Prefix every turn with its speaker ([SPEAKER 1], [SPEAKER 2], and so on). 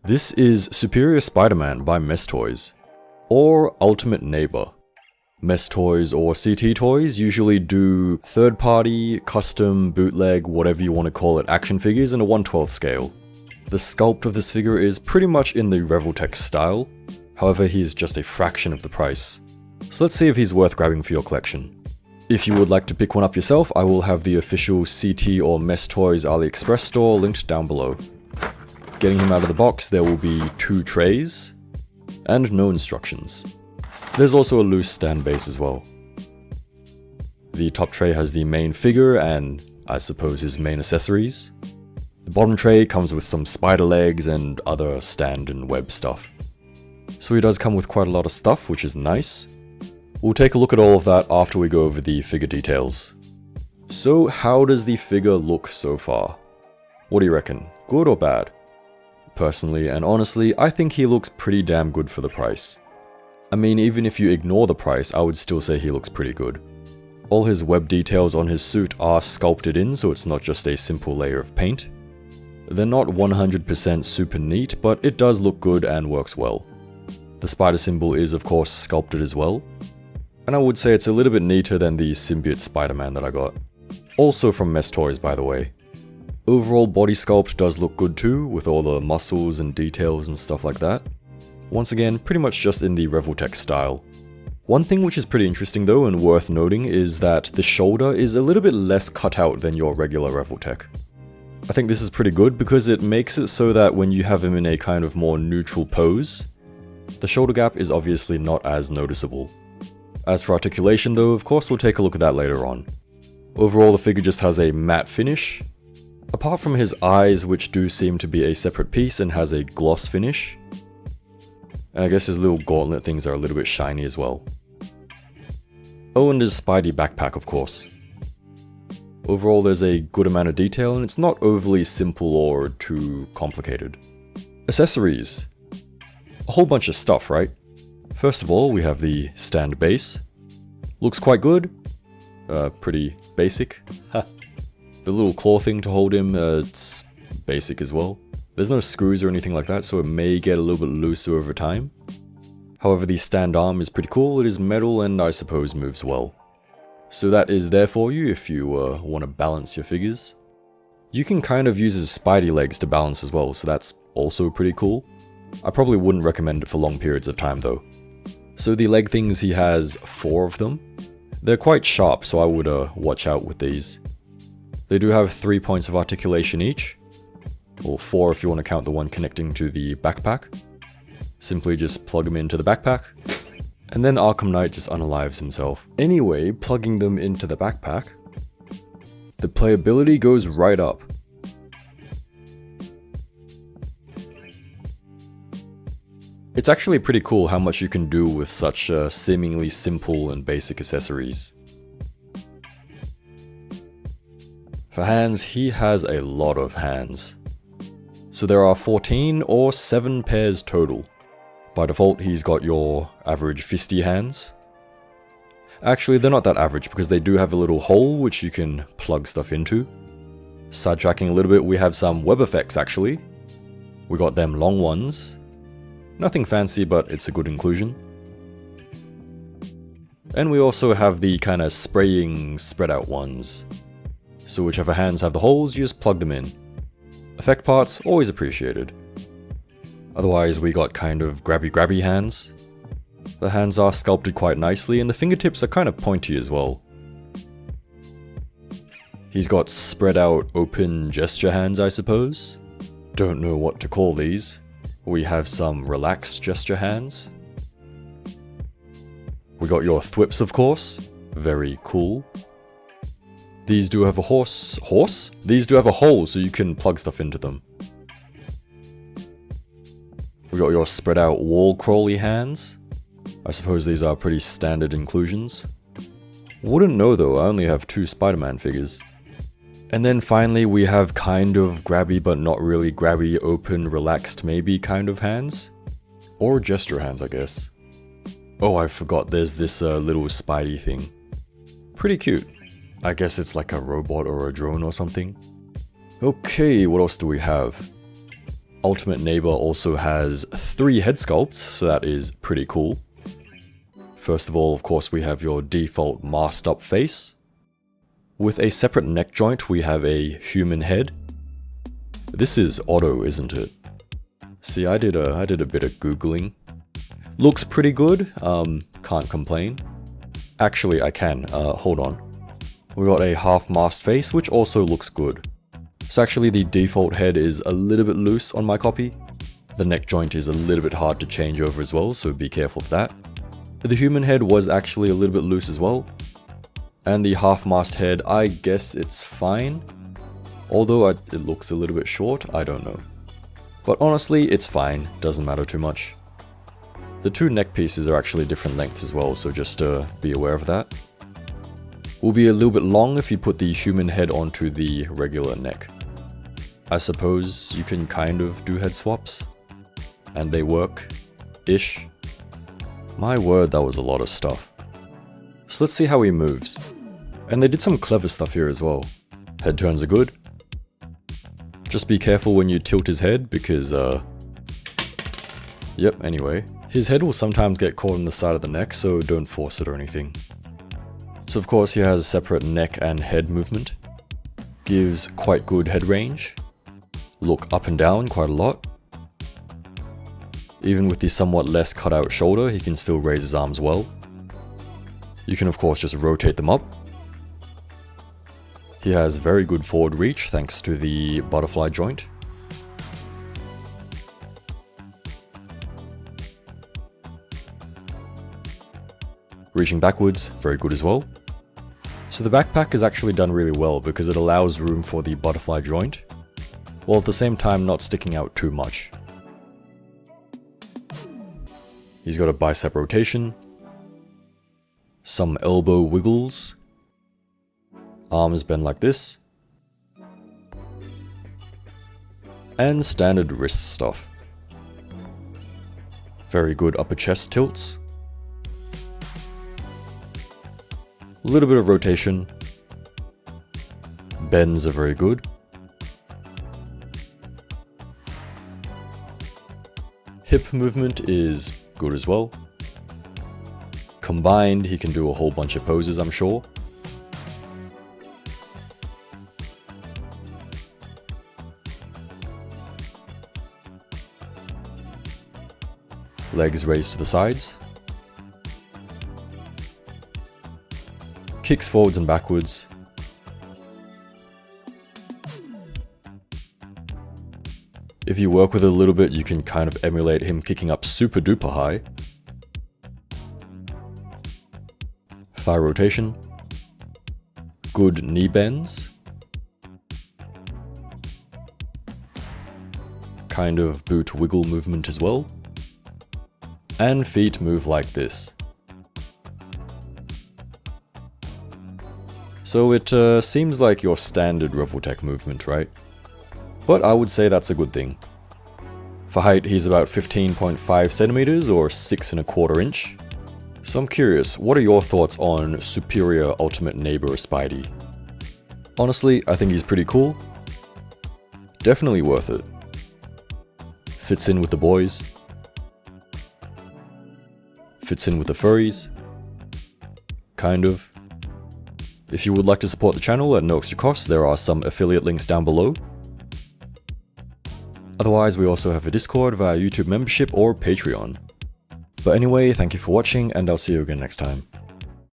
[SPEAKER 1] This is Superior Spider-Man by Mess Toys, or Ultimate Neighbour. Mess Toys or cttoys usually do third-party, custom, bootleg, whatever you want to call it, action figures in a 1/12 scale. The sculpt of this figure is pretty much in the Revoltech style, however he is just a fraction of the price. So let's see if he's worth grabbing for your collection. If you would like to pick one up yourself, I will have the official CT or Mess Toys AliExpress store linked down below. Getting him out of the box, there will be 2 trays, and no instructions. There's also a loose stand base as well. The top tray has the main figure and, I suppose, his main accessories. The bottom tray comes with some spider legs and other stand and web stuff. So he does come with quite a lot of stuff, which is nice. We'll take a look at all of that after we go over the figure details. So how does the figure look so far? What do you reckon? Good or bad? Personally and honestly, I think he looks pretty damn good for the price. I mean, even if you ignore the price, I would still say he looks pretty good. All his web details on his suit are sculpted in, so it's not just a simple layer of paint. They're not 100% super neat, but it does look good and works well. The spider symbol is of course sculpted as well, and I would say it's a little bit neater than the symbiote Spider-Man that I got. Also from Mess Toys, by the way. Overall body sculpt does look good too, with all the muscles and details and stuff like that. Once again, pretty much just in the Revoltech style. One thing which is pretty interesting though and worth noting is that the shoulder is a little bit less cut out than your regular Revoltech. I think this is pretty good because it makes it so that when you have him in a kind of more neutral pose, the shoulder gap is obviously not as noticeable. As for articulation though, of course we'll take a look at that later on. Overall the figure just has a matte finish. Apart from his eyes, which do seem to be a separate piece and has a gloss finish. And I guess his little gauntlet things are a little bit shiny as well. Oh, and his Spidey backpack, of course. Overall, there's a good amount of detail, and it's not overly simple or too complicated. Accessories. A whole bunch of stuff, right? First of all, we have the stand base. Looks quite good. Pretty basic. The little claw thing to hold him, it's basic as well. There's no screws or anything like that, so it may get a little bit looser over time. However, the stand arm is pretty cool, it is metal and I suppose moves well. So that is there for you if you want to balance your figures. You can kind of use his Spidey legs to balance as well, so that's also pretty cool. I probably wouldn't recommend it for long periods of time though. So the leg things, he has 4 of them. They're quite sharp, so I would watch out with these. They do have 3 points of articulation each, or 4 if you want to count the one connecting to the backpack. Simply just plug them into the backpack, and then Arkham Knight just unalives himself. Anyway, plugging them into the backpack, the playability goes right up. It's actually pretty cool how much you can do with such seemingly simple and basic accessories. For hands, he has a lot of hands. So there are 14 or 7 pairs total. By default, he's got your average fisty hands. Actually, they're not that average because they do have a little hole which you can plug stuff into. Sidetracking a little bit, we have some web effects actually. We got them long ones. Nothing fancy, but it's a good inclusion. And we also have the kind of spraying, spread out ones. So whichever hands have the holes, you just plug them in. Effect parts, always appreciated. Otherwise, we got kind of grabby hands. The hands are sculpted quite nicely, and the fingertips are kind of pointy as well. He's got spread out open gesture hands, I suppose. Don't know what to call these. We have some relaxed gesture hands. We got your thwips, of course. Very cool. These do have a horse? These do have a hole so you can plug stuff into them. We got your spread out wall crawly hands. I suppose these are pretty standard inclusions. Wouldn't know though, I only have 2 Spider-Man figures. And then finally we have kind of grabby but not really grabby, open, relaxed maybe kind of hands. Or gesture hands, I guess. Oh, I forgot there's this little Spidey thing. Pretty cute. I guess it's like a robot or a drone or something. Okay, what else do we have? Ultimate Neighbour also has 3 head sculpts, so that is pretty cool. First of all, of course, we have your default masked up face. With a separate neck joint, we have a human head. This is auto, isn't it? See, I did a bit of googling. Looks pretty good, can't complain. Actually, I can, hold on. We got a half masked face, which also looks good. So actually the default head is a little bit loose on my copy. The neck joint is a little bit hard to change over as well, so be careful of that. The human head was actually a little bit loose as well. And the half masked head, I guess it's fine. Although it looks a little bit short, I don't know. But honestly, it's fine, doesn't matter too much. The 2 neck pieces are actually different lengths as well, so just be aware of that. Will be a little bit long if you put the human head onto the regular neck. I suppose you can kind of do head swaps, and they work-ish. My word, that was a lot of stuff. So let's see how he moves. And they did some clever stuff here as well. Head turns are good. Just be careful when you tilt his head because, yep, anyway. His head will sometimes get caught on the side of the neck, so don't force it or anything. So of course he has separate neck and head movement. Gives quite good head range. Look up and down quite a lot. Even with the somewhat less cut out shoulder, he can still raise his arms well. You can of course just rotate them up. He has very good forward reach thanks to the butterfly joint. Reaching backwards, very good as well. So the backpack is actually done really well because it allows room for the butterfly joint, while at the same time not sticking out too much. He's got a bicep rotation, some elbow wiggles, arms bend like this, and standard wrist stuff. Very good upper chest tilts. A little bit of rotation. Bends are very good. Hip movement is good as well. Combined, he can do a whole bunch of poses, I'm sure. Legs raised to the sides. Kicks forwards and backwards. If you work with it a little bit, you can kind of emulate him kicking up super duper high. Thigh rotation. Good knee bends. Kind of boot wiggle movement as well. And feet move like this. So it seems like your standard Revoltech movement, right? But I would say that's a good thing. For height, he's about 15.5 centimeters or 6¼ inch. So I'm curious, what are your thoughts on superior Ultimate Neighbour Spidey? Honestly, I think he's pretty cool. Definitely worth it. Fits in with the boys. Fits in with the furries. Kind of. If you would like to support the channel at no extra cost, there are some affiliate links down below. Otherwise, we also have a Discord via YouTube membership or Patreon. But anyway, thank you for watching, and I'll see you again next time.